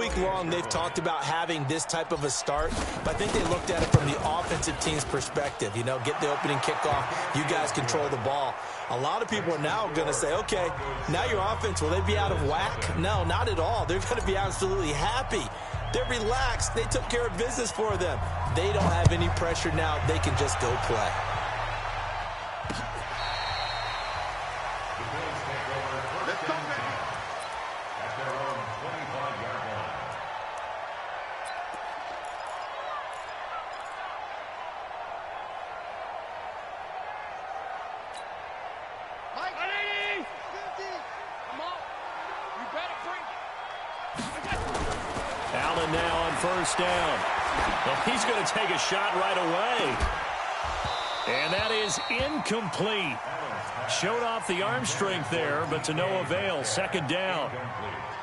week long, they've talked about having this type of a start, but I think they looked at it from the offensive team's perspective. You know, get the opening kickoff. You guys control the ball. A lot of people are now going to say, okay, now your offense, will they be out of whack? No, not at all. They're going to be absolutely happy. They're relaxed. They took care of business for them. They don't have any pressure now. They can just go play. Allen now on first down. Well, he's going to take a shot right away. And that is incomplete. Showed off the arm strength there, but to no avail. Second down.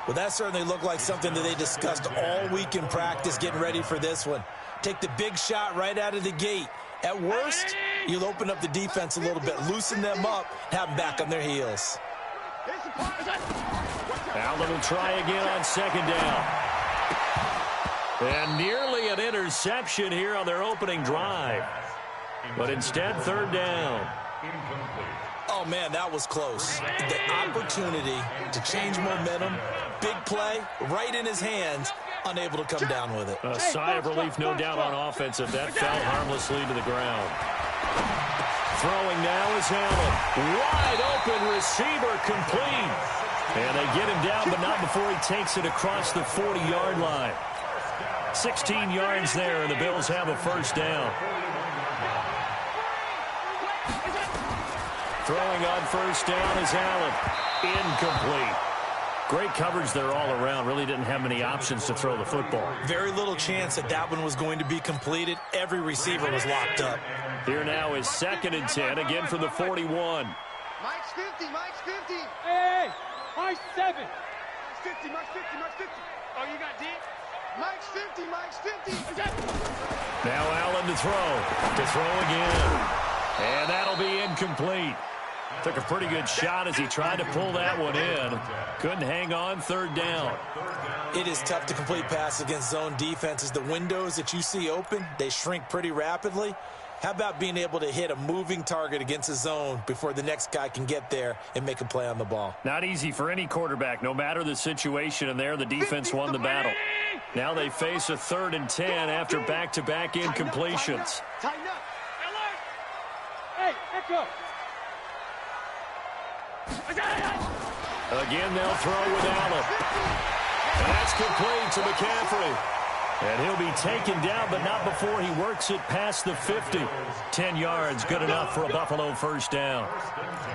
Well, that certainly looked like something that they discussed all week in practice, getting ready for this one. Take the big shot right out of the gate. At worst, you'll open up the defense a little bit, loosen them up, have them back on their heels. Allen will try again on second down. And nearly an interception here on their opening drive. But instead, third down. Oh, man, that was close. The opportunity to change momentum, big play, right in his hands, unable to come down with it. A sigh of relief, no doubt, on offense if that fell harmlessly to the ground. Throwing now is Allen. Wide open receiver, complete. And they get him down, but not before he takes it across the 40-yard line. 16 yards there, and the Bills have a first down. Throwing on first down is Allen. Incomplete. Great coverage there all around. Really didn't have many options to throw the football. Very little chance that that one was going to be completed. Every receiver was locked up. Here now is 2nd and 10, again from the 41. Mike's 50, Mike's 50. Hey, Mike's 7. Mike's 50, Mike's 50, Mike's 50. Oh, you got D? Mike's 50, Mike's 50. Now Allen to throw. To throw again. And that'll be incomplete. Took a pretty good shot as he tried to pull that one in. Couldn't hang on, third down. It is tough to complete passes against zone defenses. The windows that you see open, they shrink pretty rapidly. How about being able to hit a moving target against a zone before the next guy can get there and make a play on the ball? Not easy for any quarterback, no matter the situation, and there the defense won the battle. Now they face a 3rd and 10 after back-to-back incompletions. Tighten up. Hey, echo. Again, they'll throw with Allen. And that's complete to McCaffrey. And he'll be taken down, but not before he works it past the 50. 10 yards, good enough for a Buffalo first down.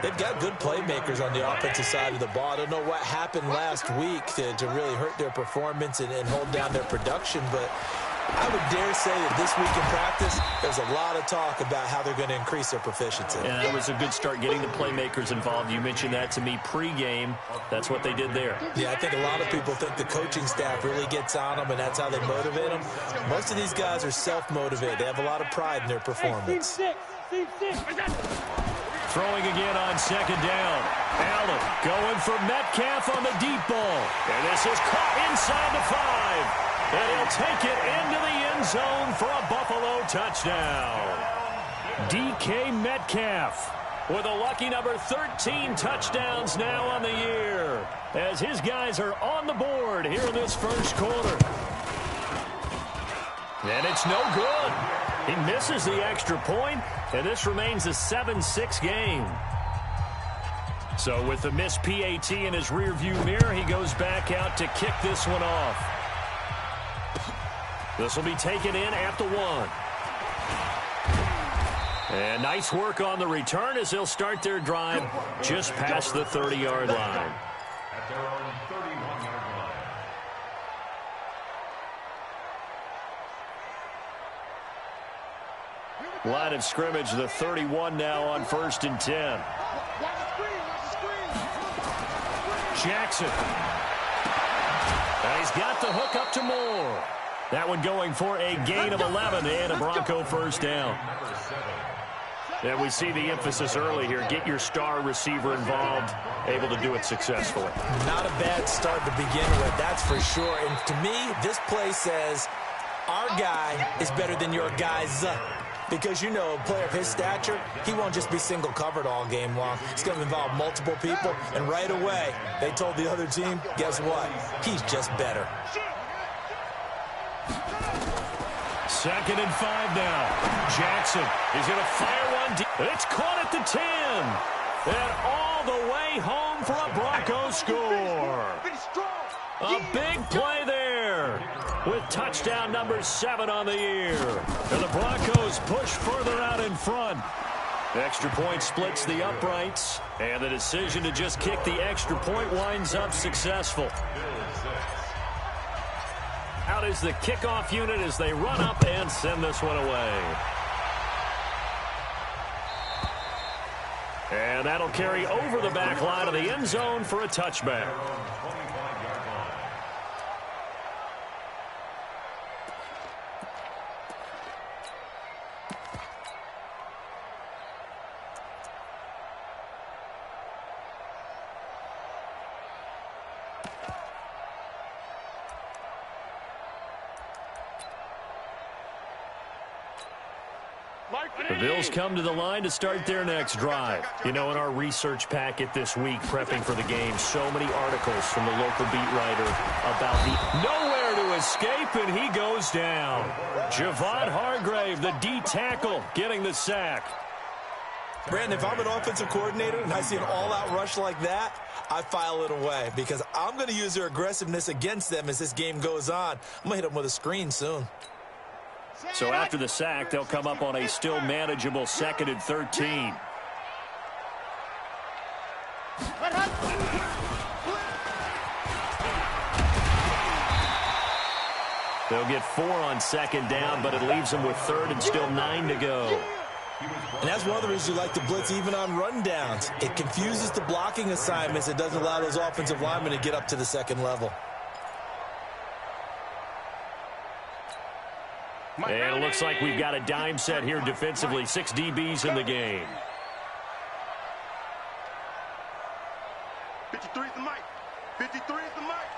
They've got good playmakers on the offensive side of the ball. I don't know what happened last week to really hurt their performance and hold down their production, but I would dare say that this week in practice, there's a lot of talk about how they're going to increase their proficiency. And that was a good start getting the playmakers involved. You mentioned that to me pregame. That's what they did there. Yeah, I think a lot of people think the coaching staff really gets on them, and that's how they motivate them. Most of these guys are self-motivated. They have a lot of pride in their performance. Team six. Throwing again on second down. Allen going for Metcalf on the deep ball. And this is caught inside the 5. And he'll take it into the end zone for a Buffalo touchdown. DK Metcalf with a lucky number 13 touchdowns now on the year, as his guys are on the board here in this first quarter. And it's no good. He misses the extra point, and this remains a 7-6 game. So with the missed PAT in his rearview mirror, he goes back out to kick this one off. This will be taken in at the 1. And nice work on the return as they'll start their drive just past the 30-yard line. At their own 31-yard line. Line of scrimmage, the 31 now on 1st and 10. Jackson. And he's got the hook up to Moore. That one going for a gain of 11 and a Bronco first down. And we see the emphasis early here. Get your star receiver involved, able to do it successfully. Not a bad start to begin with, that's for sure. And to me, this play says our guy is better than your guys. Because, you know, a player of his stature, he won't just be single covered all game long. It's going to involve multiple people. And right away, they told the other team, guess what? He's just better. 2nd and 5 now. Jackson is going to fire one deep. It's caught at the 10. And all the way home for a Broncos score. A big play there with touchdown number 7 on the year. And the Broncos push further out in front. The extra point splits the uprights. And the decision to just kick the extra point winds up successful. Out is the kickoff unit as they run up and send this one away. And that'll carry over the back line of the end zone for a touchback. The Bills come to the line to start their next drive. You know, in our research packet this week, prepping for the game, so many articles from the local beat writer about the nowhere to escape, and he goes down. Javon Hargrave, the D tackle, getting the sack. Brandon, if I'm an offensive coordinator and I see an all-out rush like that, I file it away because I'm going to use their aggressiveness against them as this game goes on. I'm going to hit them with a screen soon. So after the sack, they'll come up on a still manageable 2nd and 13. They'll get 4 on 2nd down, but it leaves them with 3rd and still 9 to go. And that's one of the reasons you like to blitz even on rundowns. It confuses the blocking assignments. It doesn't allow those offensive linemen to get up to the second level. And it looks like we've got a dime set here defensively. 6 DBs in the game. 53 is the mic. 53 is the mic.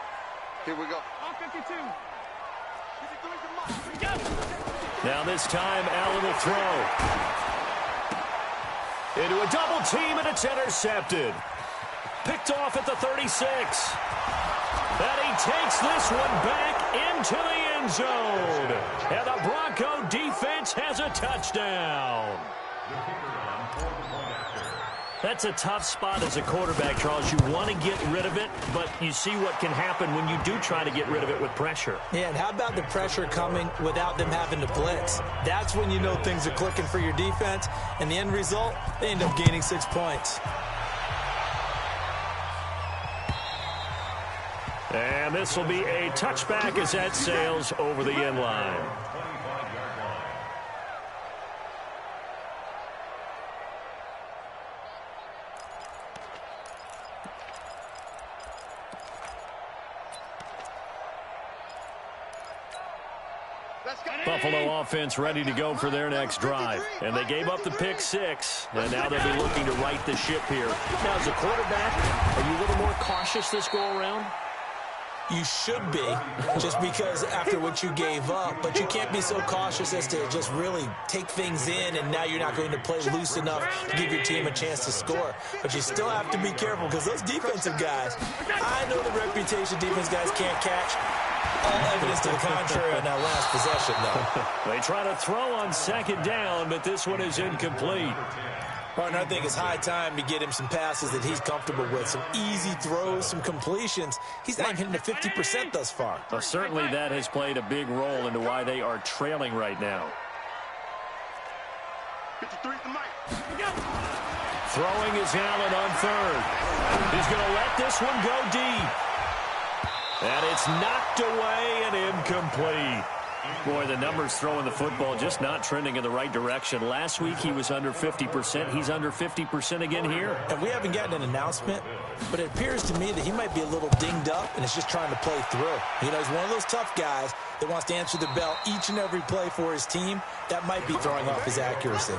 Here we go. On 52. 53 is the mic. Now this time, Allen will throw. Into a double team, and it's intercepted. Picked off at the 36. And he takes this one back into the end zone. And the Bronco defense has a touchdown. That's a tough spot as a quarterback, Charles. You want to get rid of it, but you see what can happen when you do try to get rid of it with pressure. Yeah, and how about the pressure coming without them having to blitz? That's when you know things are clicking for your defense. And the end result, they end up gaining 6 points. And this will be a touchback as that sails over the end line. Buffalo offense ready to go for their next drive. And they gave up the pick 6. And now they'll be looking to right the ship here. Now, as a quarterback, are you a little more cautious this go around? You should be, just because after what you gave up. But you can't be so cautious as to just really take things in, and now you're not going to play loose enough to give your team a chance to score. But you still have to be careful because those defensive guys, I know the reputation defense guys can't catch. All evidence to the contrary on that last possession, though. They try to throw on 2nd down, but this one is incomplete. Partner, I think it's high time to get him some passes that he's comfortable with. Some easy throws, some completions. He's not hitting the 50% thus far. Well, certainly that has played a big role into why they are trailing right now. 53 is the mic. Throwing is Allen on 3rd. He's going to let this one go deep. And it's knocked away and incomplete. Boy, the numbers throwing the football just not trending in the right direction. Last week he was under 50%. He's under 50% again here. And we haven't gotten an announcement, but it appears to me that he might be a little dinged up and is just trying to play through. You know, he's one of those tough guys that wants to answer the bell each and every play for his team. That might be throwing off his accuracy.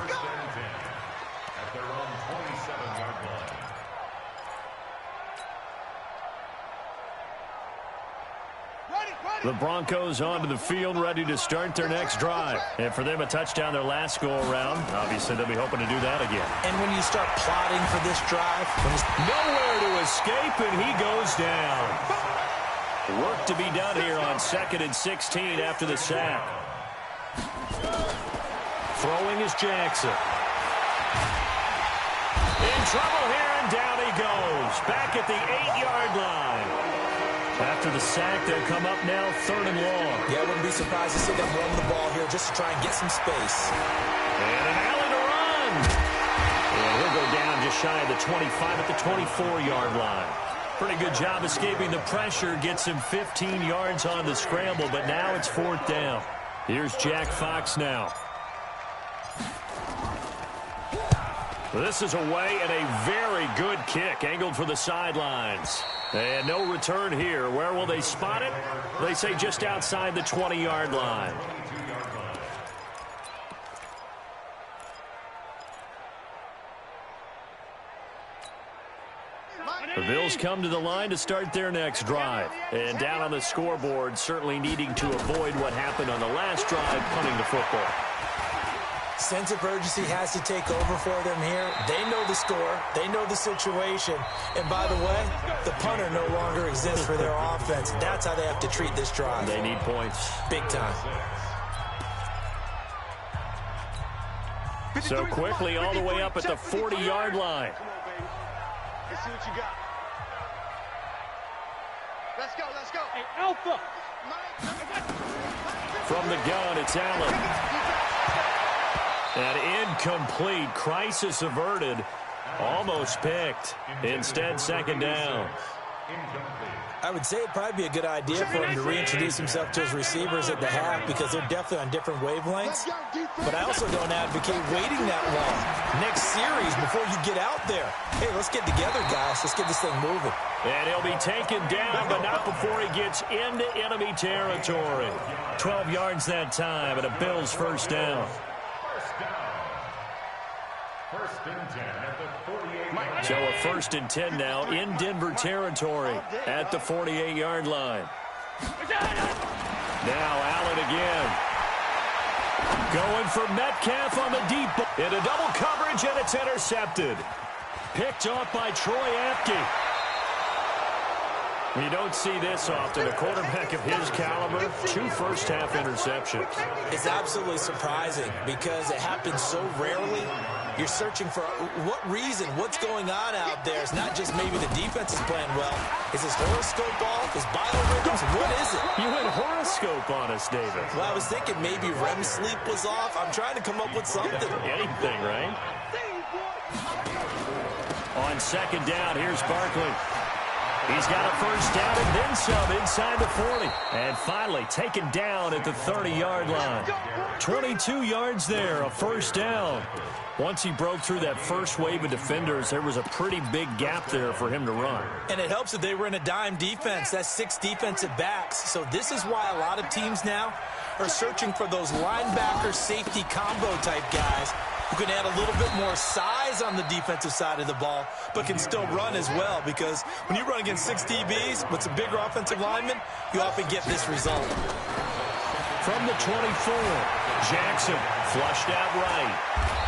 The Broncos onto the field, ready to start their next drive. And for them, a touchdown their last go-around. Obviously, they'll be hoping to do that again. And when you start plotting for this drive, nowhere to escape, and he goes down. Work to be done here on 2nd and 16 after the sack. Throwing is Jackson. In trouble here, and down he goes. Back at the 8-yard line. After the sack, they'll come up now 3rd and long. Yeah, I wouldn't be surprised to see them run the ball here just to try and get some space. And an alley to run. And he'll go down just shy of the 25 at the 24-yard line. Pretty good job escaping the pressure. Gets him 15 yards on the scramble, but now it's 4th down. Here's Jack Fox now. This is away and a very good kick angled for the sidelines. And no return here. Where will they spot it? They say just outside the 20-yard line. The Bills come to the line to start their next drive. And down on the scoreboard, certainly needing to avoid what happened on the last drive, punting the football. Sense of urgency has to take over for them here. They know the score. They know the situation. And by the way, the punter no longer exists for their offense. That's how they have to treat this drive. They need points. Big time. So quickly all the way up at the 40-yard line. Let's see what you got. Let's go, let's go. Hey, Alpha. From the gun, it's Allen. An incomplete, crisis averted, almost picked. Instead, 2nd down. I would say it'd probably be a good idea for him to reintroduce himself to his receivers at the half because they're definitely on different wavelengths. But I also don't advocate waiting that long. Next series before you get out there. Hey, let's get together, guys. Let's get this thing moving. And he'll be taken down, but not before he gets into enemy territory. 12 yards that time, and a Bills 1st down. So a 1st and 10 now in Denver territory at the 48-yard line. Now Allen again. Going for Metcalf on the deep ball. Into double coverage, and it's intercepted. Picked off by Troy Apke. You don't see this often. A quarterback of his caliber, 2 first-half interceptions. It's absolutely surprising because it happens so rarely. You're searching for what reason, what's going on out there. It's not just maybe the defense is playing well. Is his horoscope off? His biorhythms? What is it? You went horoscope on us, David. Well, I was thinking maybe REM sleep was off. I'm trying to come up with something. Anything, right? On 2nd down, here's Barkley. He's got a 1st down and then some inside the 40. And finally taken down at the 30-yard line. 22 yards there, a 1st down. Once he broke through that first wave of defenders, there was a pretty big gap there for him to run. And it helps that they were in a dime defense. That's 6 defensive backs. So this is why a lot of teams now are searching for those linebacker safety combo type guys who can add a little bit more size on the defensive side of the ball, but can still run as well, because when you run against 6 DBs with some bigger offensive linemen, you often get this result. From the 24, Jackson flushed out right.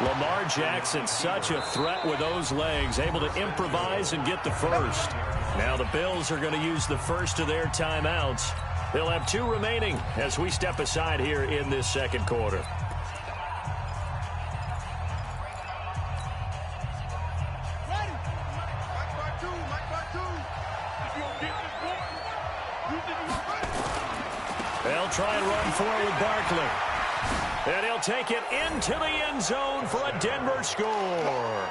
Lamar Jackson, such a threat with those legs, able to improvise and get the 1st. Now the Bills are going to use the 1st of their timeouts. They'll have 2 remaining as we step aside here in this 2nd quarter. They'll try and run forward with Barkley. And he'll take it into the end zone for a Denver score.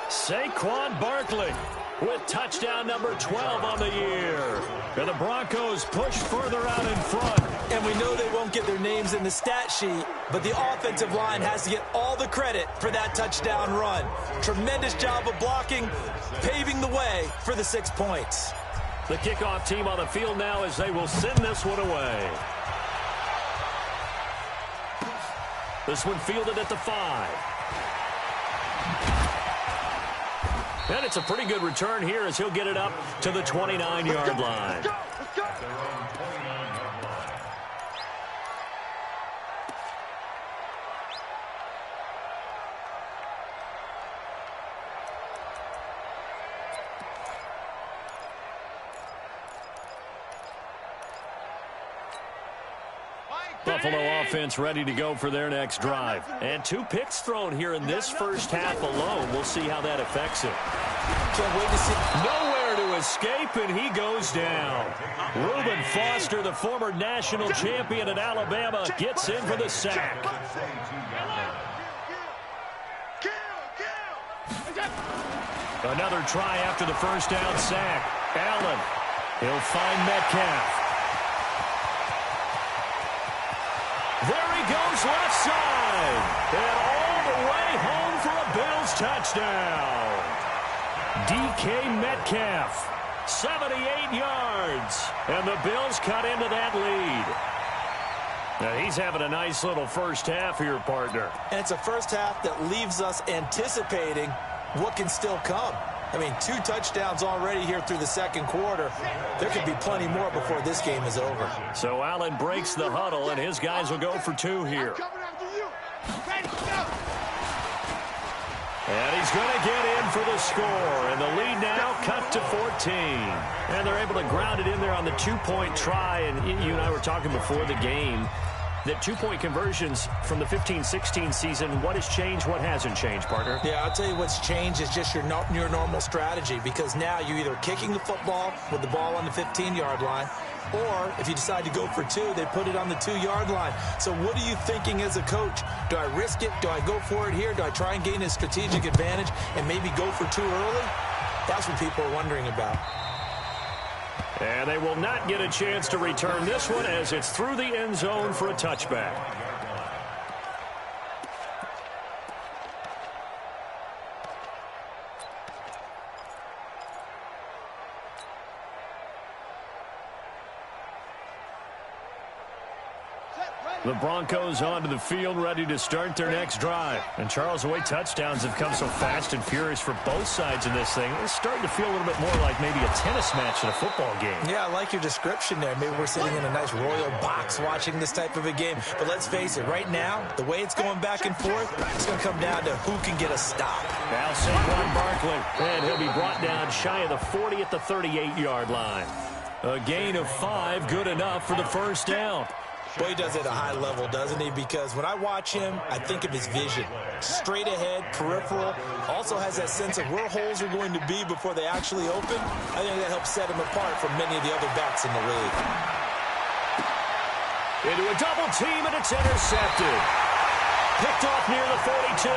Saquon Barkley with touchdown number 12 on the year. And the Broncos push further out in front. And we know they won't get their names in the stat sheet, but the offensive line has to get all the credit for that touchdown run. Tremendous job of blocking, paving the way for the 6 points. The kickoff team on the field now as they will send this one away. This one fielded at the 5. And it's a pretty good return here as he'll get it up to the 29-yard line. Buffalo offense ready to go for their next drive. And 2 picks thrown here in this first half alone. We'll see how that affects it. Can't wait to see. Nowhere to escape, and he goes down. Reuben Foster, the former national champion at Alabama, gets in for the sack. Another try after the first down sack. Allen, he'll find Metcalf. There he goes left side. And all the way home for a Bills touchdown. DK Metcalf, 78 yards. And the Bills cut into that lead. Now he's having a nice little first half here, partner. And it's a first half that leaves us anticipating what can still come. I mean, 2 touchdowns already here through the second quarter. There could be plenty more before this game is over. So Allen breaks the huddle, and his guys will go for 2 here. And he's going to get in for the score. And the lead now cut to 14. And they're able to ground it in there on the 2-point try. And you and I were talking before the game that 2-point conversions from the 15-16 season, what has changed, what hasn't changed, partner? Yeah, I'll tell you what's changed is just your normal strategy, because now you're either kicking the football with the ball on the 15-yard line, or if you decide to go for 2, they put it on the 2-yard line. So what are you thinking as a coach? Do I risk it? Do I go for it here? Do I try and gain a strategic advantage and maybe go for 2 early? That's what people are wondering about. And they will not get a chance to return this one as it's through the end zone for a touchback. The Broncos onto the field, ready to start their next drive. And Charles, the way touchdowns have come so fast and furious for both sides in this thing, it's starting to feel a little bit more like maybe a tennis match in a football game. Yeah, I like your description there. Maybe we're sitting in a nice royal box watching this type of a game. But let's face it, right now, the way it's going back and forth, it's going to come down to who can get a stop. Now Saquon Barkley, and he'll be brought down shy of the 40 at the 38-yard line. A gain of 5, good enough for the first down. Boy, he does it at a high level, doesn't he? Because when I watch him, I think of his vision. Straight ahead, peripheral. Also has that sense of where holes are going to be before they actually open. I think that helps set him apart from many of the other backs in the league. Into a double team, and it's intercepted. Picked off near the 42.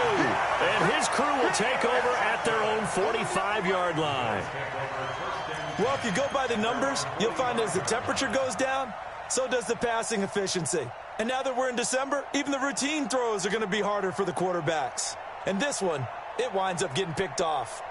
And his crew will take over at their own 45-yard line. Well, if you go by the numbers, you'll find as the temperature goes down, so does the passing efficiency. And now that we're in December, even the routine throws are going to be harder for the quarterbacks. And this one, it winds up getting picked off.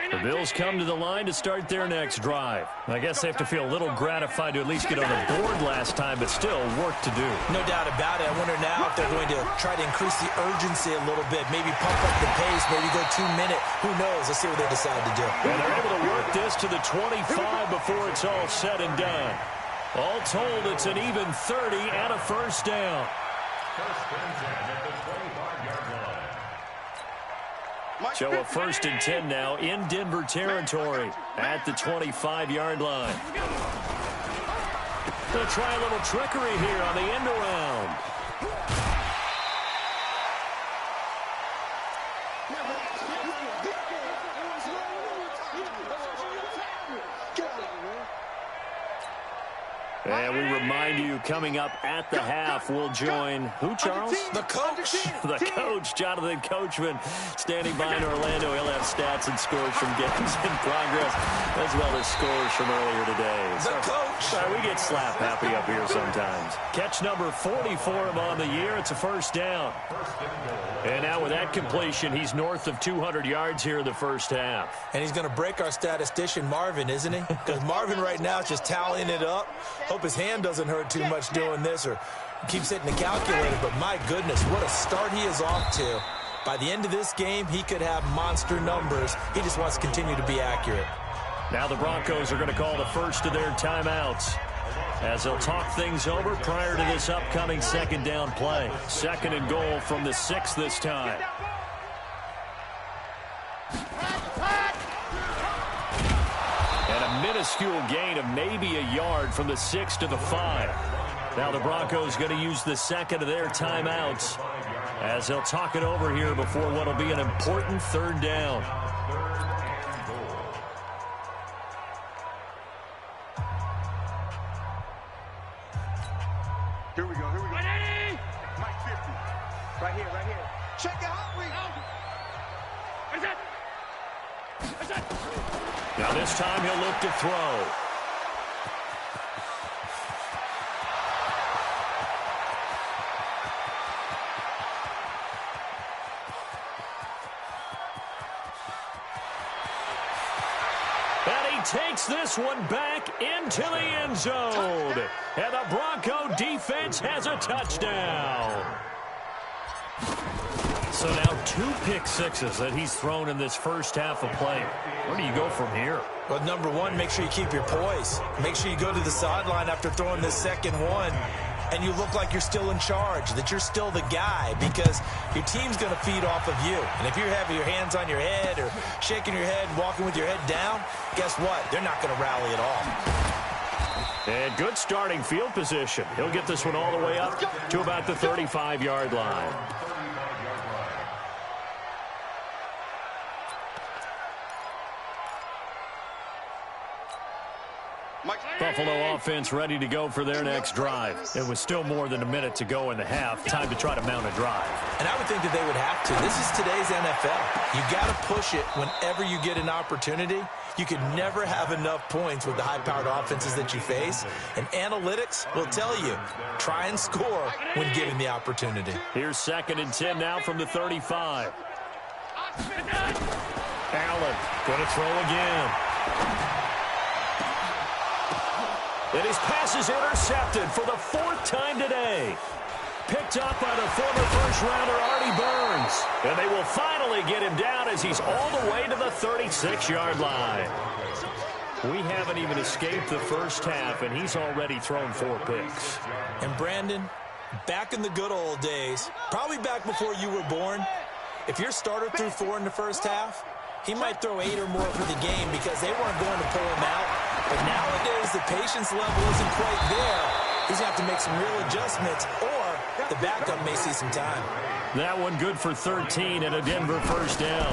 The Bills come to the line to start their next drive. I guess they have to feel a little gratified to at least get on the board last time, but still work to do. No doubt about it. I wonder now if they're going to try to increase the urgency a little bit, maybe pump up the pace, maybe go 2-minute. Who knows? Let's see what they decide to do. And they're able to work this to the 25 before it's all said and done. All told, it's an even 30 and a first down. First and 10 at the 25-yard line. So a 1st and 10 now in Denver territory at the 25-yard line. They'll try a little trickery here on the end around. And we remind you, coming up at the half, we'll join who, Charles? The coach. The coach, Jonathan Coachman, standing by in Orlando. He'll have stats and scores from games in progress, as well as scores from earlier today. The coach. We get slap happy up here sometimes. Catch number 40 for him on the year. It's a first down. And now with that completion, he's north of 200 yards here in the first half. And he's going to break our statistician, Marvin, isn't he? Because Marvin right now is just tallying it up. Hope his hand doesn't hurt too much doing this or keeps hitting the calculator. But my goodness, what a start he is off to. By the end of this game, he could have monster numbers. He just wants to continue to be accurate. Now the Broncos are going to call the first of their timeouts as they'll talk things over prior to this upcoming second down play. 2nd and goal from the 6 this time. And a minute minuscule gain of maybe a yard from the 6 to the 5. Now the Broncos going to use the second of their timeouts as they'll talk it over here before what will be an important third down. Here we go. Mike 50. Right here. Check it out. Now this time he'll look to throw. And he takes this one back into the end zone. And the Bronco defense has a touchdown. So now 2 pick-sixes that he's thrown in this first half of play. Where do you go from here? Well, number one, make sure you keep your poise. Make sure you go to the sideline after throwing this second one, and you look like you're still in charge, that you're still the guy, because your team's going to feed off of you. And if you're having your hands on your head or shaking your head, walking with your head down, guess what? They're not going to rally at all. And good starting field position. He'll get this one all the way up to about the 35-yard line. Buffalo offense ready to go for their next drive. It was still more than a minute to go in the half. Time to try to mount a drive. And I would think that they would have to. This is today's NFL. You got to push it whenever you get an opportunity. You can never have enough points with the high-powered offenses that you face. And analytics will tell you, try and score when given the opportunity. Here's 2nd and 10 now from the 35. Allen going to throw again. And his pass is intercepted for the 4th time today. Picked up by the former first-rounder Artie Burns. And they will finally get him down as he's all the way to the 36-yard line. We haven't even escaped the first half, and he's already thrown 4 picks. And Brandon, back in the good old days, probably back before you were born, if your starter threw 4 in the first half, he might throw 8 or more for the game because they weren't going to pull him out. But nowadays, the patience level isn't quite there. He's going to have to make some real adjustments, or the backup may see some time. That one good for 13 and a Denver first down.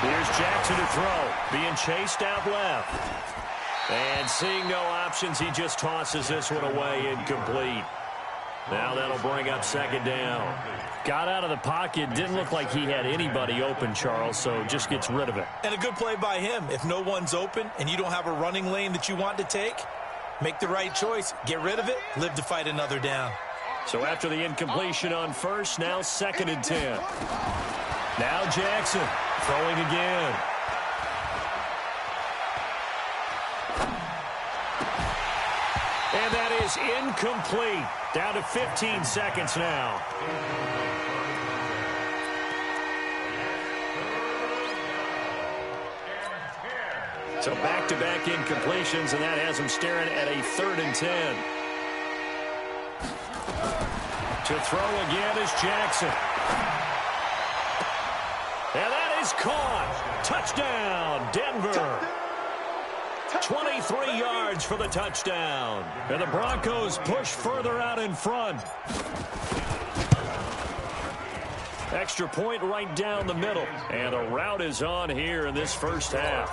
Here's Jackson to throw, being chased out left. And seeing no options, he just tosses this one away, incomplete. Now that'll bring up 2nd down. Got out of the pocket, didn't look like he had anybody open, Charles, so just gets rid of it. And a good play by him. If no one's open and you don't have a running lane that you want to take, make the right choice. Get rid of it, live to fight another down. So after the incompletion on first, now 2nd and 10. Now Jackson throwing again. And that is incomplete. Down to 15 seconds now. So back-to-back incompletions, and that has him staring at a 3rd and 10. To throw again is Jackson. And that is caught. Touchdown, Denver. 23 yards for the touchdown. And the Broncos push further out in front. Extra point right down the middle. And a rout is on here in this first half.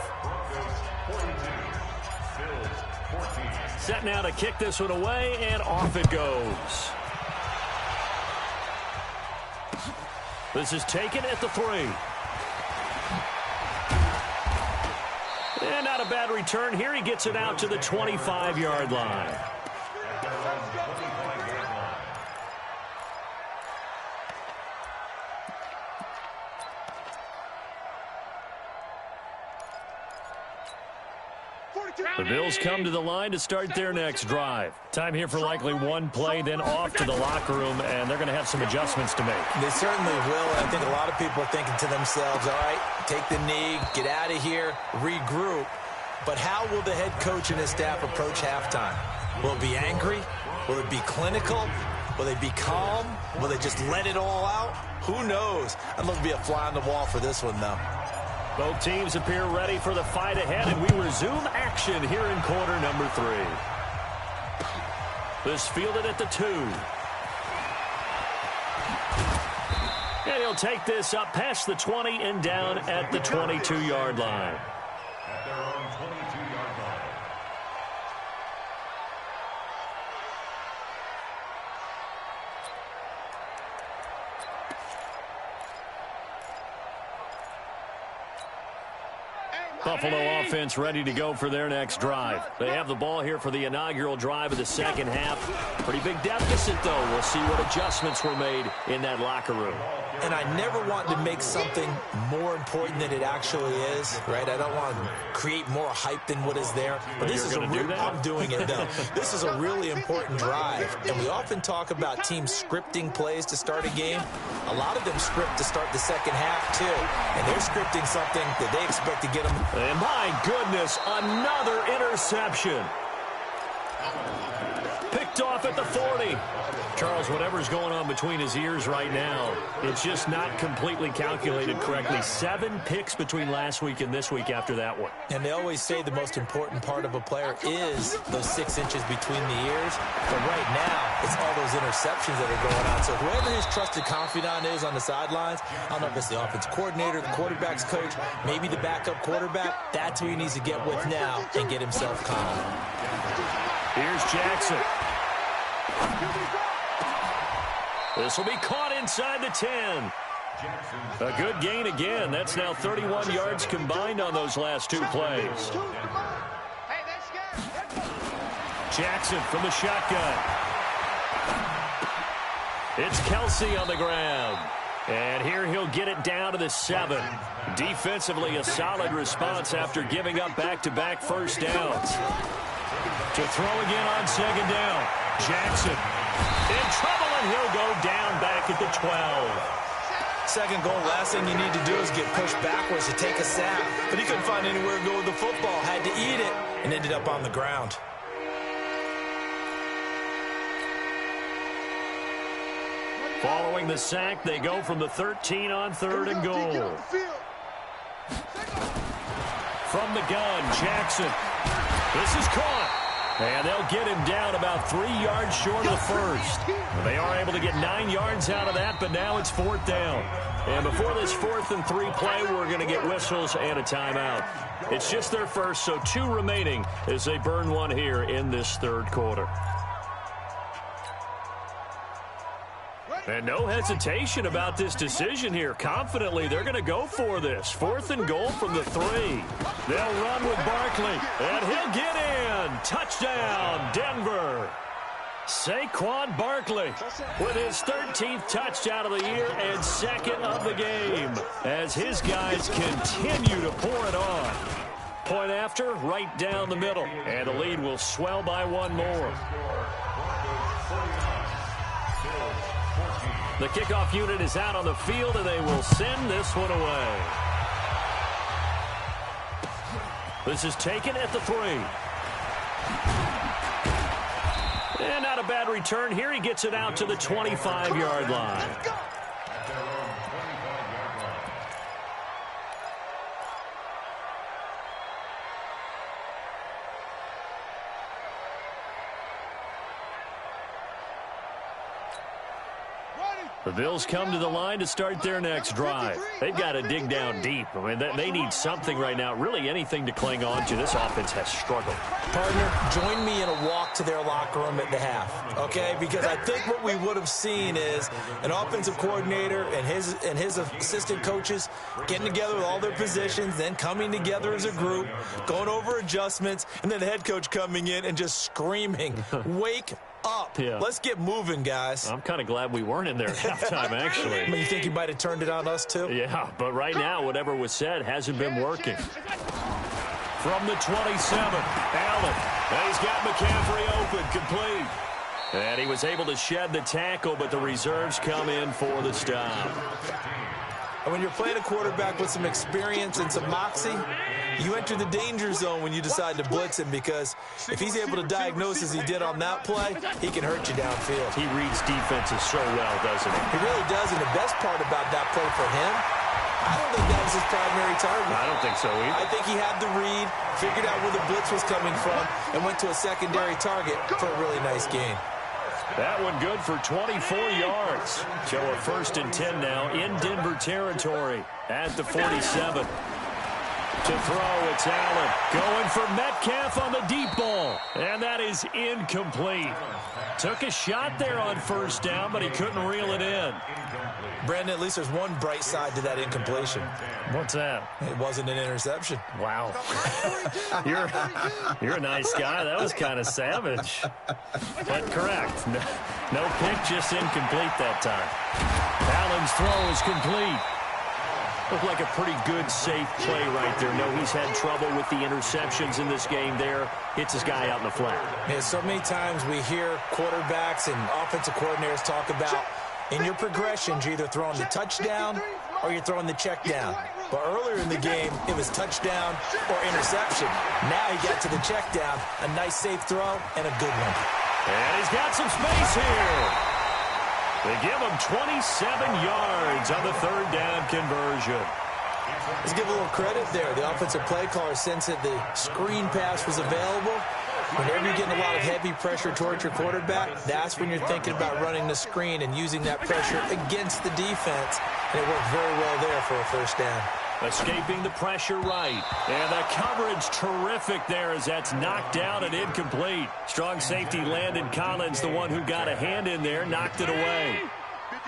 Set now to kick this one away, and off it goes. This is taken at the 3. And not a bad return here. He gets it out to the 25-yard line. The Bills come to the line to start their next drive. Time here for likely one play, then off to the locker room, and they're going to have some adjustments to make. They certainly will, and I think a lot of people are thinking to themselves, all right, take the knee, get out of here, regroup. But how will the head coach and his staff approach halftime? Will it be angry? Will it be clinical? Will they be calm? Will they just let it all out? Who knows? I'd love to be a fly on the wall for this one, though. Both teams appear ready for the fight ahead, and we resume action here in quarter number 3. This fielded at the 2. And he'll take this up past the 20 and down at the 22-yard line. At their own 22-yard line. Buffalo offense ready to go for their next drive. They have the ball here for the inaugural drive of the second half. Pretty big deficit, though. We'll see what adjustments were made in that locker room. And I never want to make something more important than it actually is, right? I don't want to create more hype than what is there. But this is a real, I'm doing it, though. This is a really important drive. And we often talk about teams scripting plays to start a game. A lot of them script to start the second half, too. And they're scripting something that they expect to get them. And my goodness, another interception. Picked off at the 40. Charles, whatever's going on between his ears right now, it's just not completely calculated correctly. 7 picks between last week and this week after that one. And they always say the most important part of a player is those 6 inches between the ears. But right now, it's all those interceptions that are going on. So whoever his trusted confidant is on the sidelines, I don't know if it's the offense coordinator, the quarterback's coach, maybe the backup quarterback, that's who he needs to get with now and get himself calm. Here's Jackson. This will be caught inside the 10. A good gain again. That's now 31 yards combined on those last 2 plays. Jackson from the shotgun. It's Kelsey on the ground. And here he'll get it down to the 7. Defensively, a solid response after giving up back-to-back first downs. To throw again on second down. Jackson in trouble, and he'll go down back at the 12. Second goal, last thing you need to do is get pushed backwards to take a sack. But he couldn't find anywhere to go with the football. Had to eat it and ended up on the ground. Following the sack, they go from the 13 on 3rd and goal. From the gun, Jackson. This is caught. And they'll get him down about 3 yards short of the first. They are able to get 9 yards out of that, but now it's 4th down. And before this 4th and 3 play, we're going to get whistles and a timeout. It's just their first, so 2 remaining as they burn one here in this 3rd quarter. And no hesitation about this decision here. Confidently, they're going to go for this. 4th and goal from the 3. They'll run with Barkley, and he'll get in. Touchdown, Denver. Saquon Barkley with his 13th touchdown of the year and 2nd of the game as his guys continue to pour it on. Point after, right down the middle, and the lead will swell by 1 more. The kickoff unit is out on the field, and they will send this one away. This is taken at the 3. And not a bad return here. He gets it out to the 25-yard line. The Bills come to the line to start their next drive. They've got to dig down deep. I mean, they need something right now, really anything to cling on to. This offense has struggled. Partner, join me in a walk to their locker room at the half, okay? Because I think what we would have seen is an offensive coordinator and his assistant coaches getting together with all their positions, then coming together as a group, going over adjustments, and then the head coach coming in and just screaming, wake up. Yeah. Let's get moving, guys. I'm kind of glad we weren't in there at halftime, actually. I mean, you think he might have turned it on us, too? Yeah, but right now, whatever was said hasn't been working. From the 27, Allen. And he's got McCaffrey open, complete. And he was able to shed the tackle, but the reserves come in for the stop. And when you're playing a quarterback with some experience and some moxie, you enter the danger zone when you decide to blitz him, because if he's able to diagnose as he did on that play, he can hurt you downfield. He reads defenses so well, doesn't he? He really does, and the best part about that play for him, I don't think that was his primary target. I don't think so either. I think he had the read, figured out where the blitz was coming from, and went to a secondary target for a really nice gain. That one good for 24 yards. So a 1st and 10 now in Denver territory at the 47. To throw, it's Allen. Going for Metcalf on the deep ball. And that is incomplete. Took a shot there on 1st down, but he couldn't reel it in. Brandon, at least there's one bright side to that incompletion. What's that? It wasn't an interception. Wow. You're a nice guy. That was kind of savage. But correct. No pick, just incomplete that time. Allen's throw is complete. Looked like a pretty good, safe play right there. No, he's had trouble with the interceptions in this game there. Hits his guy out in the flat. Yeah, so many times we hear quarterbacks and offensive coordinators talk about in your progressions, you're either throwing the touchdown or you're throwing the check down. But earlier in the game, it was touchdown or interception. Now he got to the check down. A nice, safe throw and a good one. And he's got some space here. They give him 27 yards on the 3rd down conversion. Let's give a little credit there. The offensive play caller sensed that the screen pass was available. Whenever you're getting a lot of heavy pressure towards your quarterback, that's when you're thinking about running the screen and using that pressure against the defense. And it worked very well there for a 1st down. Escaping the pressure right. And the coverage terrific there as that's knocked down and incomplete. Strong safety Landon Collins, the one who got a hand in there, knocked it away.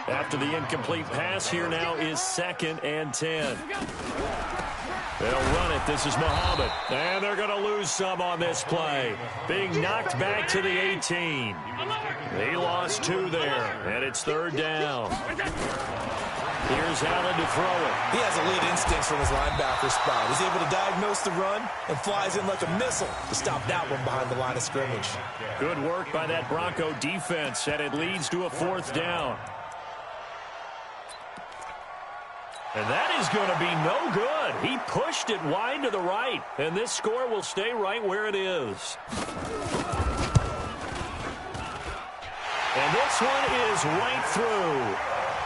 After the incomplete pass, here now is 2nd and 10. They'll run it. This is Muhammad. And they're going to lose some on this play. Being knocked back to the 18. He lost 2 there. And it's 3rd down. Here's Allen to throw it. He has elite instincts from his linebacker spot. He's able to diagnose the run and flies in like a missile to stop that one behind the line of scrimmage. Good work by that Bronco defense, and it leads to a 4th down. And that is going to be no good. He pushed it wide to the right, and this score will stay right where it is. And this one is right through.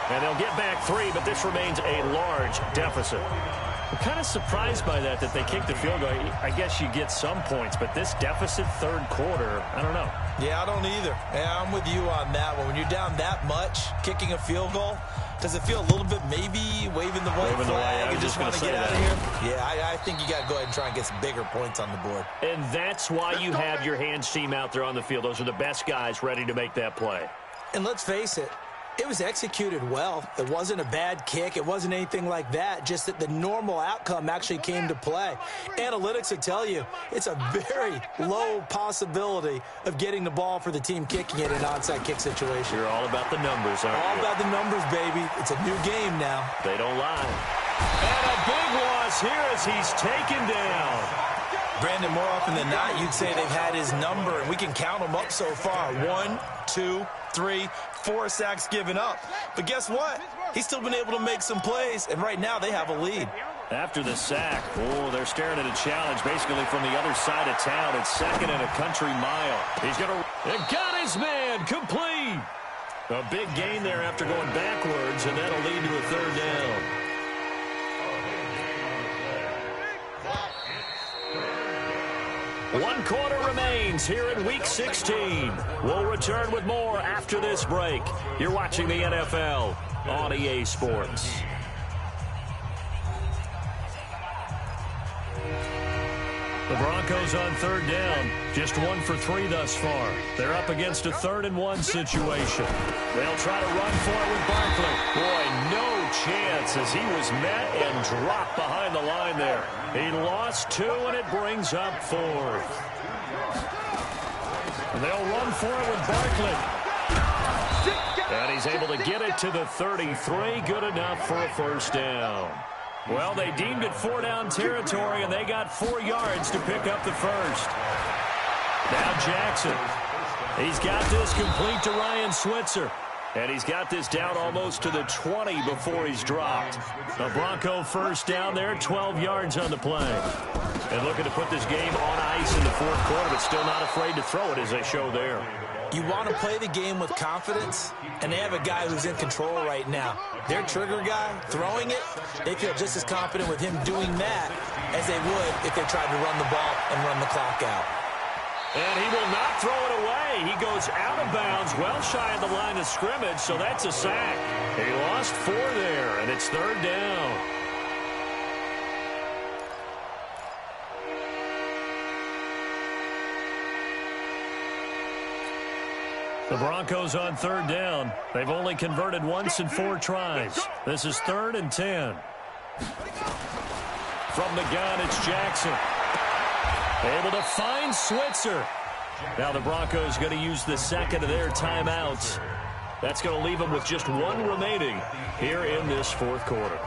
And they'll get back 3, but this remains a large deficit. I'm kind of surprised by that they kicked the field goal. I guess you get some points, but this deficit 3rd quarter, I don't know. Yeah, I don't either. Yeah, I'm with you on that one. When you're down that much, kicking a field goal, does it feel a little bit maybe waving the white flag and just want to get out of here? Yeah, I think you got to go ahead and try and get some bigger points on the board. And that's why you have your hands team out there on the field. Those are the best guys ready to make that play. And let's face it, it was executed well. It wasn't a bad kick. It wasn't anything like that, just that the normal outcome actually came to play. Analytics will tell you it's a very low possibility of getting the ball for the team kicking it in an onside kick situation. You're all about the numbers, aren't you? All about the numbers, baby. It's a new game now. They don't lie. And a big loss here as he's taken down. Brandon, more often than not, you'd say they've had his number, and we can count them up so far. 1, 2, 3, 4 sacks given up. But guess what? He's still been able to make some plays, and right now they have a lead. After the sack, they're staring at a challenge basically from the other side of town. It's 2nd and a country mile. He's going to got his man complete. A big gain there after going backwards, and that'll lead to a 3rd down. One quarter remains here in Week 16. We'll return with more after this break. You're watching the NFL on EA Sports. The Broncos on 3rd down. Just 1 for 3 thus far. They're up against a 3rd and 1 situation. They'll try to run for it with Barkley. Boy, no chance as he was met and dropped behind the line there. He lost 2, and it brings up 4th. They'll run for it with Barkley. And he's able to get it to the 33. Good enough for a 1st down. Well, they deemed it 4-down territory, and they got 4 yards to pick up the 1st. Now Jackson. He's got this complete to Ryan Switzer. And he's got this down almost to the 20 before he's dropped. A Bronco 1st down there, 12 yards on the play. And looking to put this game on ice in the 4th quarter, but still not afraid to throw it as they show there. You want to play the game with confidence, and they have a guy who's in control right now. Their trigger guy, throwing it, they feel just as confident with him doing that as they would if they tried to run the ball and run the clock out. And he will not throw it away. He goes out of bounds, well shy of the line of scrimmage, so that's a sack. He lost 4 there, and it's 3rd down. The Broncos on 3rd down. They've only converted once in 4 tries. This is 3rd and 10. From the gun, it's Jackson. Able to find Switzer. Now the Broncos going to use the second of their timeouts. That's going to leave them with just 1 remaining here in this 4th quarter.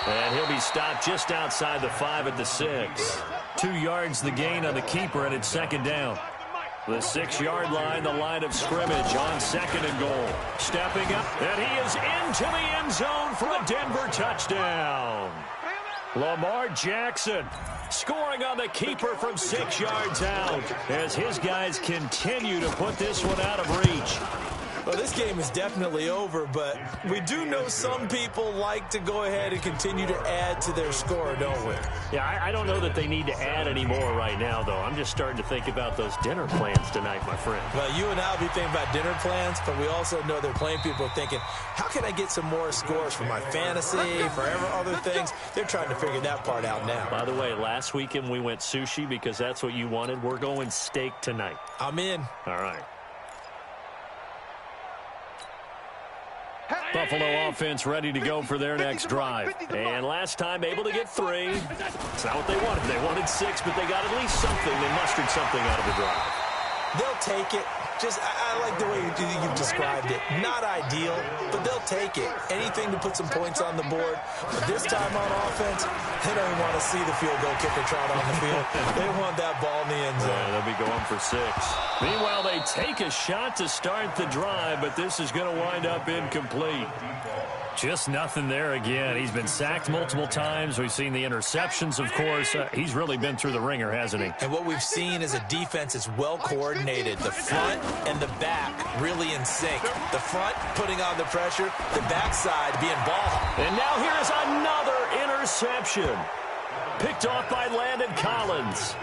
And he'll be stopped just outside the 5 at the 6. 2 yards the gain on the keeper, and it's 2nd down. The 6-yard line, the line of scrimmage on 2nd and goal. Stepping up, and he is into the end zone for a Denver touchdown. Lamar Jackson scoring on the keeper from 6 yards out as his guys continue to put this one out of reach. Well, this game is definitely over, but we do know some people like to go ahead and continue to add to their score, don't we? Yeah, I don't know that they need to add any more right now, though. I'm just starting to think about those dinner plans tonight, my friend. Well, you and I will be thinking about dinner plans, but we also know they're playing people thinking, how can I get some more scores for my fantasy, for other things? They're trying to figure that part out now. By the way, last weekend we went sushi because that's what you wanted. We're going steak tonight. I'm in. All right. Buffalo offense ready to go for their next drive. And last time able to get 3. It's not what they wanted. They wanted 6, but they got at least something. They mustered something out of the drive. They'll take it. I like the way you've described it. Not ideal, but they'll take it. Anything to put some points on the board. But this time on offense, they don't even want to see the field goal kicker trot on the field. They want that ball in the end zone. Yeah, they'll be going for 6. Meanwhile, they take a shot to start the drive, but this is going to wind up incomplete. Just nothing there again. He's been sacked multiple times. We've seen the interceptions, of course. He's really been through the ringer, hasn't he? And what we've seen is a defense that's well coordinated. The front and the back really in sync. The front putting on the pressure, the backside being ball. And now here's another interception. Picked off by Landon Collins.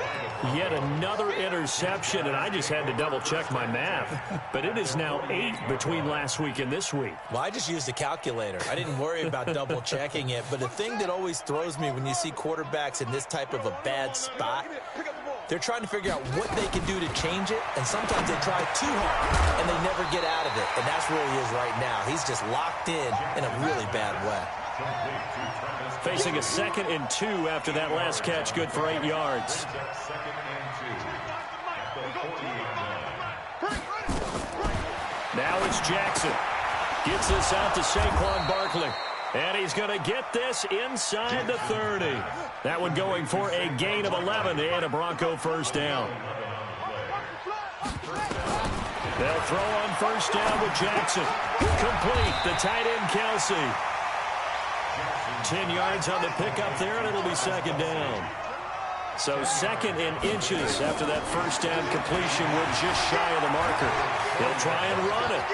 Yet another interception, and I just had to double-check my math. But it is now 8 between last week and this week. Well, I just used a calculator. I didn't worry about double-checking it. But the thing that always throws me when you see quarterbacks in this type of a bad spot, they're trying to figure out what they can do to change it, and sometimes they try too hard, and they never get out of it. And that's where he is right now. He's just locked in a really bad way. Facing a 2nd and 2 after that last catch, good for 8 yards. Now it's Jackson. Gets this out to Saquon Barkley. And he's going to get this inside the 30. That one going for a gain of 11 and a Bronco first down. They'll throw on first down with Jackson. Complete. The tight end, Kelsey. 10 yards on the pickup there, and it'll be 2nd down. So 2nd and inches after that first down completion. We're just shy of the marker. He'll try and run it.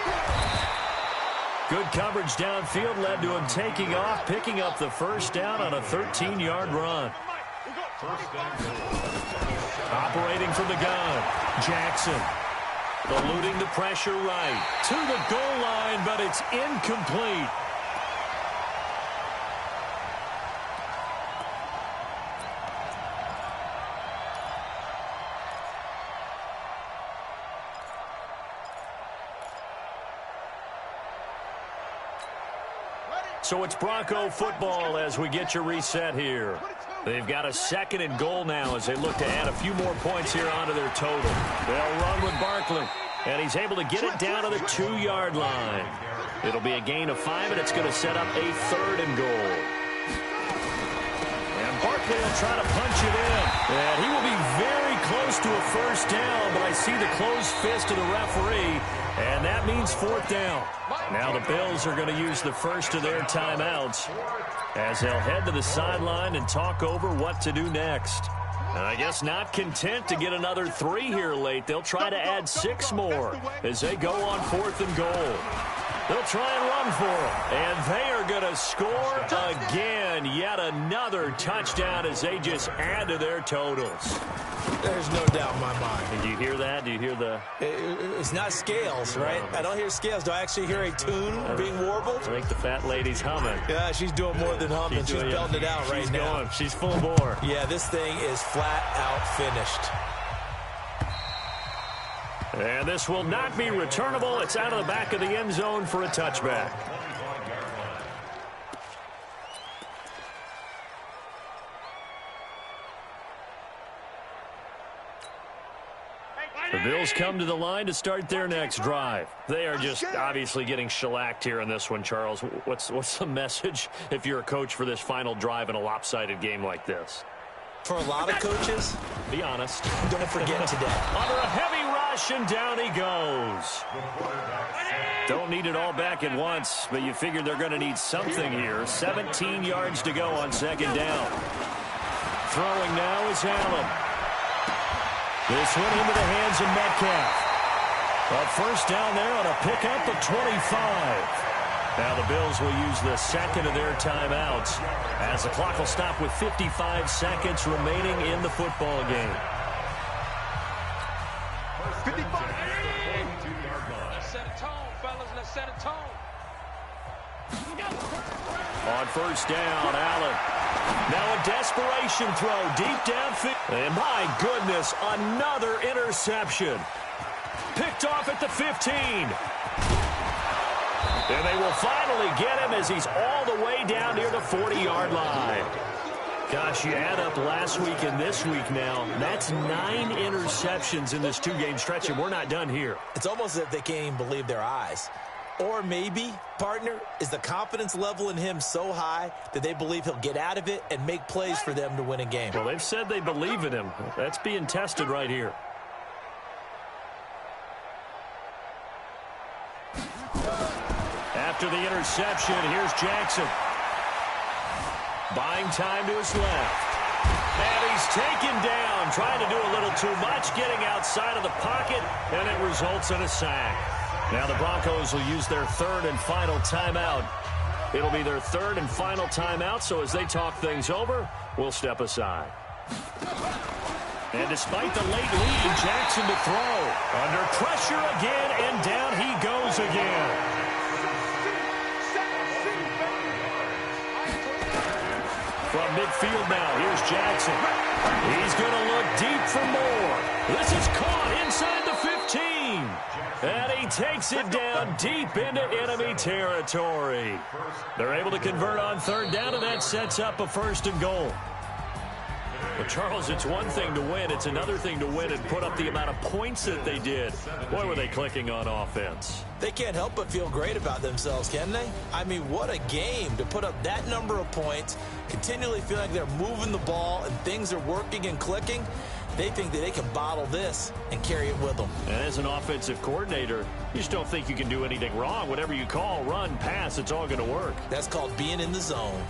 Good coverage downfield led to him taking off, picking up the first down on a 13-yard run. Operating from the gun, Jackson. Eluding the pressure right. To the goal line, but it's incomplete. So it's Bronco football as we get your reset here. They've got a 2nd and goal now as they look to add a few more points here onto their total. They'll run with Barkley, and he's able to get it down to the 2-yard line. It'll be a gain of 5, and it's going to set up a 3rd and goal. And Barkley will try to punch it in, and he will be very close to a first down, but I see the closed fist of the referee, and that means fourth down. Now the Bills are going to use the first of their timeouts as they'll head to the sideline and talk over what to do next. And I guess not content to get another 3 here late. They'll try to add 6 more as they go on 4th and goal. They'll try and run for it. And they are going to score again. Yet another touchdown as they just add to their totals. There's no doubt in my mind. And do you hear that? Do you hear the... It's not scales, right? I don't hear scales. Do I actually hear a tune being warbled? I think the fat lady's humming. Yeah, she's doing more than humming. She's belting it out right now. Going. She's full bore. Yeah, this thing is flat out finished. And this will not be returnable. It's out of the back of the end zone for a touchback. The Bills come to the line to start their next drive. They are just obviously getting shellacked here in this one, Charles. What's the message if you're a coach for this final drive in a lopsided game like this? For a lot of coaches, be honest, don't forget today. Under a heavy rush, and down he goes. Don't need it all back at once, but you figure they're going to need something here. 17 yards to go on 2nd down. Throwing now is Allen. This one into the hands of Metcalf. A first down there on a pickup of 25. Now the Bills will use the second of their timeouts as the clock will stop with 55 seconds remaining in the football game. 55. Let's set a tone, fellas. Let's set a tone. On first down, Allen. Now a desperation throw deep downfield. And my goodness, another interception. Picked off at the 15. And they will finally get him as he's all the way down near the 40-yard line. Gosh, you add up last week and this week now. That's 9 interceptions in this 2-game stretch, and we're not done here. It's almost as if they can't even believe their eyes. Or maybe, partner, is the confidence level in him so high that they believe he'll get out of it and make plays for them to win a game. Well, they've said they believe in him. That's being tested right here. After the interception, here's Jackson. Buying time to his left. And he's taken down, trying to do a little too much, getting outside of the pocket, and it results in a sack. Now the Broncos will use their 3rd and final timeout. It'll be their 3rd and final timeout, so as they talk things over, we'll step aside. And despite the late lead, Jackson to throw. Under pressure again, and down he goes again. From midfield now, here's Jackson. He's going to look deep for more. This is caught inside the 15. And he takes it down deep into enemy territory. They're able to convert on 3rd down, and that sets up a 1st and goal. But, Charles, it's one thing to win. It's another thing to win and put up the amount of points that they did. Boy, were they clicking on offense. They can't help but feel great about themselves, can they? I mean, what a game to put up that number of points, continually feel like they're moving the ball and things are working and clicking. They think that they can bottle this and carry it with them. And as an offensive coordinator, you just don't think you can do anything wrong. Whatever you call, run, pass, it's all going to work. That's called being in the zone.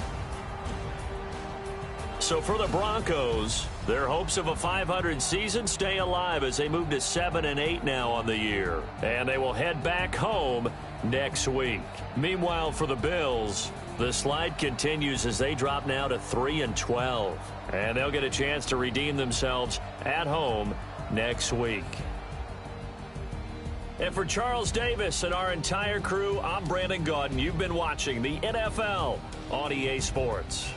So for the Broncos, their hopes of a 500 season stay alive as they move to 7-8 now on the year. And they will head back home next week. Meanwhile, for the Bills, the slide continues as they drop now to 3-12. And they'll get a chance to redeem themselves at home next week. And for Charles Davis and our entire crew, I'm Brandon Gaudin. You've been watching the NFL on EA Sports.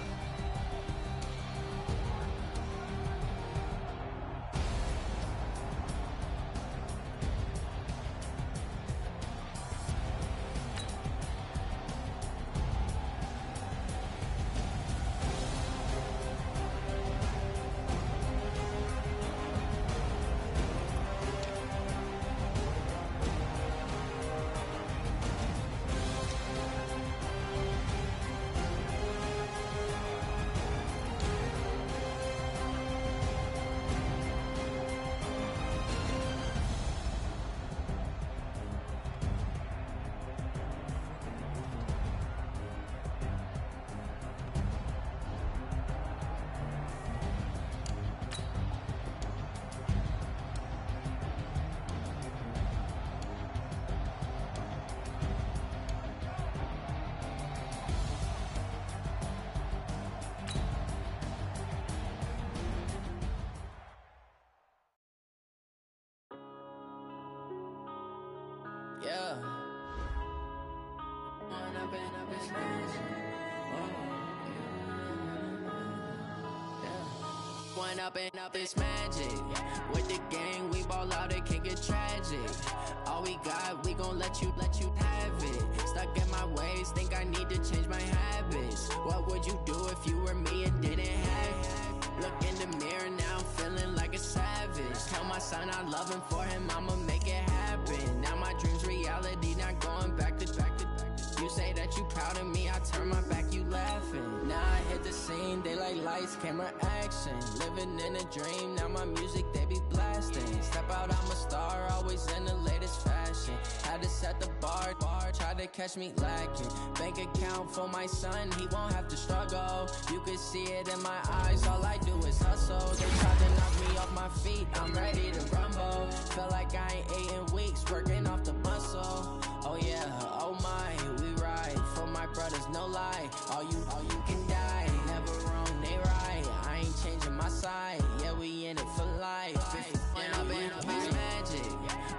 Yeah. When I've been up this When up this magic. With the gang, we ball out, it can get tragic. All we got, we gon' let you have it. Stuck in my ways, think I need to change my habits. What would you do if you were me and didn't have it? Look in the mirror now, I'm feeling like a savage. Tell my son I love him, for him I'ma make it happen. Now my dream's reality, not going back to. You say that you proud of me, I turn my back, you laughing. Now I hit the scene, they like lights, camera, action. Living in a dream, now my music, they be blasting. Step out, I'm a star, always in the latest fashion. Had to set the bar, try to catch me lacking. Bank account for my son, he won't have to struggle. You can see it in my eyes, all I do is hustle. They tried to knock me off my feet, I'm ready to rumble. Feel like I ain't ate in weeks, working off the muscle. Oh yeah, oh my, we ride for my brothers, no lie. All you can die, never wrong, they right. I ain't changing my side, yeah, we in it for life. When I've been up this magic.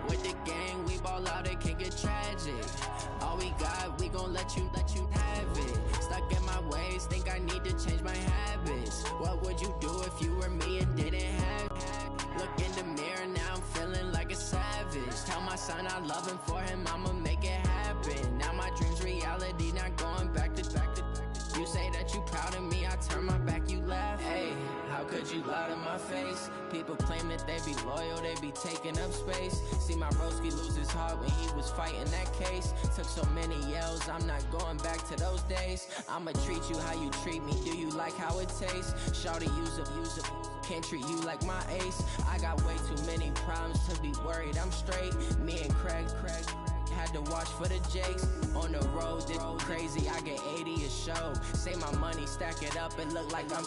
With the gang, we ball out, it can get tragic. All we got, we gon' let you have it. Stuck in my ways, think I need to change my habits. What would you do if you were me and didn't have it? Look in the mirror, now I'm feeling like a savage. Tell my son I love him, for him I'ma make it happen. Now my dream's reality, not going back to. You say that you proud of me, I turn my back, you laugh. Hey, how could you lie to my face? People claim that they be loyal, they be taking up space. See my broski lose his heart when he was fighting that case. Took so many yells, I'm not going back to those days. I'ma treat you how you treat me, do you like how it tastes? Shawty, use up, can't treat you like my ace. I got way too many problems to be worried, I'm straight. Me and Craig had to watch for the Jakes. On the road, this crazy, I get 80 a show. Say my money, stack it up, and look like I'm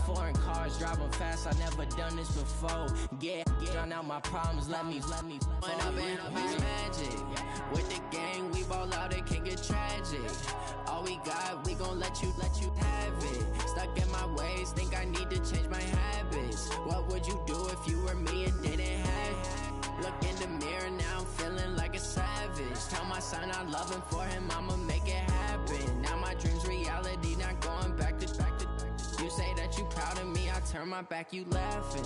foreign cars, driving fast, I never done this before. Get drown out my problems, let me When I've been up this magic. With the gang, we ball out, it can get tragic. All we got, we gon' let you have it. Stuck in my ways, think I need to change my habits. What would you do if you were me and didn't have it? Look in the mirror, now I'm feeling like a savage. Tell my son I love him, for him I'ma make it happen. Now my dream's reality, not going back to. You say that you proud of me, I turn my back, you laughing.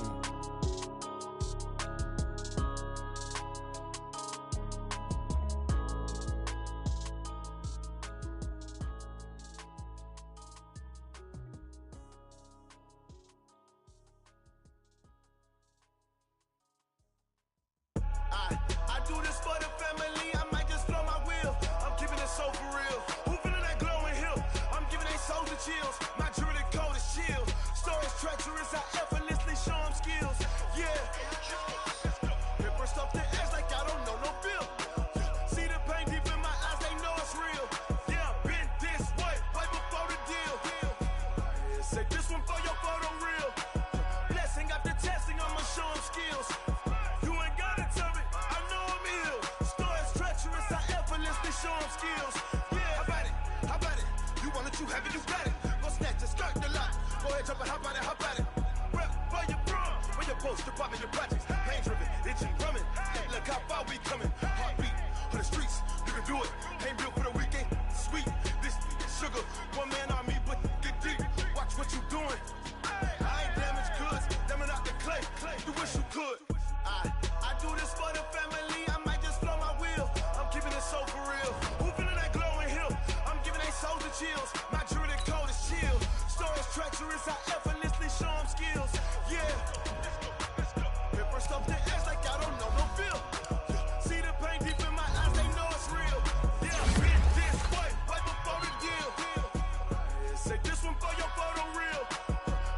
I do this for the family, I might just blow my wheel. I'm keeping it so for real. Who feeling that glowing hill? I'm giving they souls the chills. My jewelry code is chill. Stories treacherous, I effortlessly show them skills. Yeah. Paper stuff the edge like I don't know no feel. See the pain deep in my eyes, they know it's real. Yeah, been this way, right before the deal. Say this one for your photo real. Blessing after testing, I'ma show them skills. You ain't gotta tell me, I know I'm ill. Stories treacherous, I effortlessly show them skills. Yeah, how about it? You want it, you have it, you got it. Go snatch it, skirt the lot. Go ahead, jump it, how about it? Rep where you from? Where you post, department, your projects. Pain driven, itching, drumming. Look how far we coming. Heartbeat on the streets, you can do it. Ain't built for the weekend, sweet. This sugar, one man army, but get deep. Watch what you doing. I ain't damaged goods, damn out the clay. You wish you could. I do this for the family, I might just blow my wheel. I'm keeping it so for real. Who feeling that glowing hill? I'm giving they souls the chills. My jewelry code is chill. Stories treacherous, I effortlessly show them skills. Yeah. Paper stuff the edge like I don't know no feel. See the pain deep in my eyes, they know it's real. Yeah, been this way, right before the deal. Say this one for your photo real.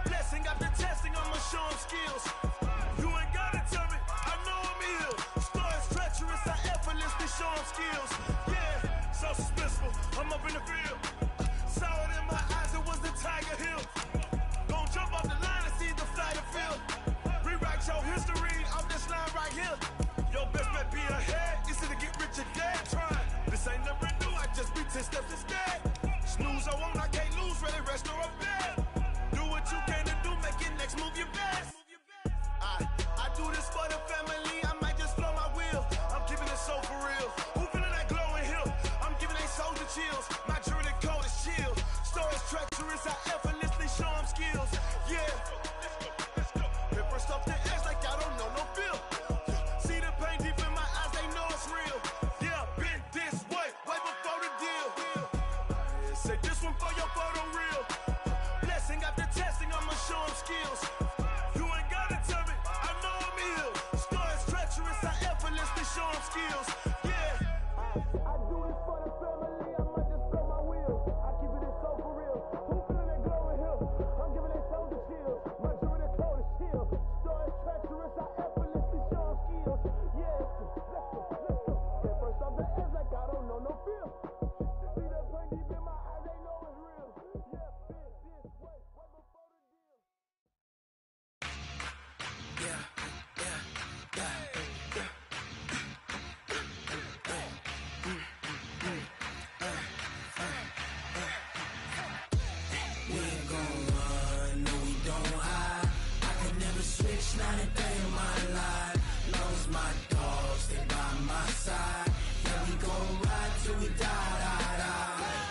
Blessing after testing, I'ma show them skills. You ain't gotta tell me, I know I'm ill. Stories treacherous, I effortlessly show them skills. Yeah, so suspenseful, I'm up in the field. Saw it in my eyes, it was the Tiger Hill. Gon' jump off the line and see the flight of field. Rewrite your history off this line right here. Your best bet be ahead, easy to get rich or dead. Trying, this ain't never new, I just be 10 steps instead. Snooze I won't, I can't lose, ready, rest or up bed. Do what you can to do, make it next move your best. I do this for the family, I might just blow my wheel. I'm keeping it so for real. skills. Yeah. I do this for the family, I might just blow my wheel. I keep it so for real. Who feeling that glowing hill? I'm giving they soldier chills. My jewelry the coldest chill. Stories treacherous, I effortlessly show them skills. Yeah, let's go. Get first off the edge like I don't know no feel. See that pain deep in my eyes, they know it's real. Yeah, this way, right before the deal. We ain't gon' run, no we don't hide. I could never switch, not a day in my life. Long as my dogs, they by my side. Yeah, we gon' ride till we die.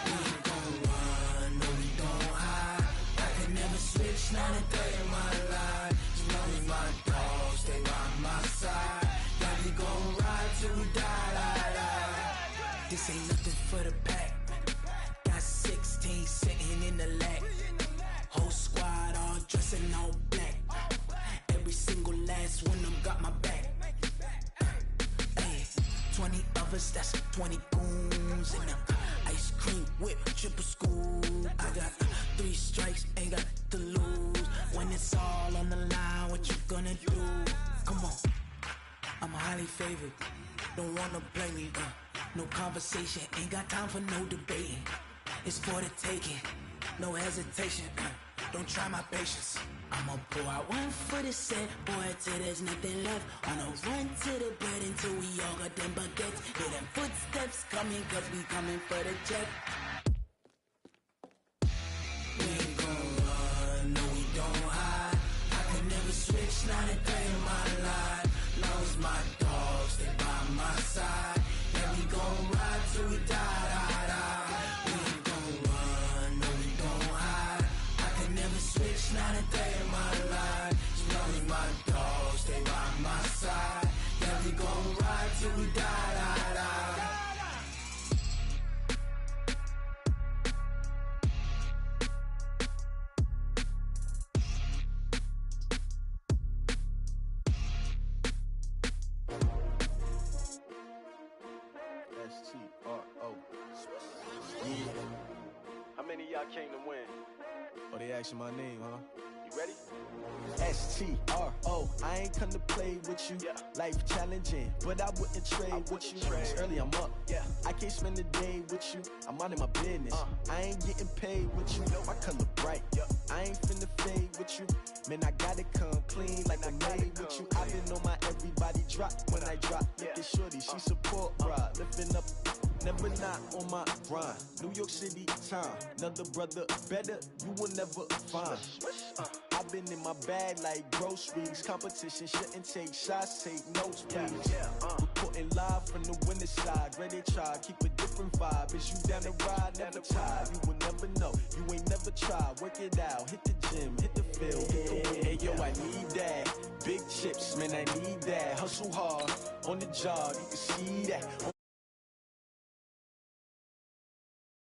We ain't gon' run, no we don't hide. I could never switch, not a day in my life. As long as my dogs, they by my side. Yeah, we gon' ride till we die. This ain't nothing for the pack. Got 16 sitting in the lap. Whole squad all dressing all black. Every single last one of them got my back. Hey, 20 of us, that's 20 goons. And ice cream whip, triple school. I got 3 strikes, ain't got to lose. When it's all on the line, what you gonna do? Come on, I'm highly favored. Don't wanna blame me, no conversation, ain't got time for no debating. It's for the taking, no hesitation. Don't try my patience. I'ma pour out one for the set, boy, till there's nothing left. On a run to the bed until we all got them baguettes. Hear them footsteps coming, cause we coming for the jet. We ain't gon' run, no we don't hide. I could never switch, not a day in my life. Long as my dogs, they by my side. Yeah, we gon' ride till we die. We ain't gon' run, no we don't hide. I could never switch, not a day in my life. As long as my dogs, they by my side. Yeah, we gon' ride till we die. S-T-R-O. Yeah. How many of y'all came to win? Oh, they asking my name, huh? You ready? S-T-R-O. I ain't come to play with you. Yeah. Life challenging, but I wouldn't trade with you. It's early, I'm up. Yeah. I can't spend the day with you. I'm minding my business. I ain't getting paid with you. My color bright. Yeah. I ain't finna fade with you. Man, I gotta come clean like I'm made with you. I've been on my everybody drop when I drop. Look at shorty, she support, bruh. Lifting up, never not on my grind. New York City time, another brother better, you will never find. I've been in my bag like groceries. Competition shouldn't take shots, take notes, please. Reporting live from the winning side. Ready to try, keep a different vibe. Is you down the ride, never tired. You will never know, you ain't never tried. Work it out, hit the gym, hit the field, hit the win. Hey yo, I need that. Big chips, man, I need that. Hustle hard, on the job, you can see that.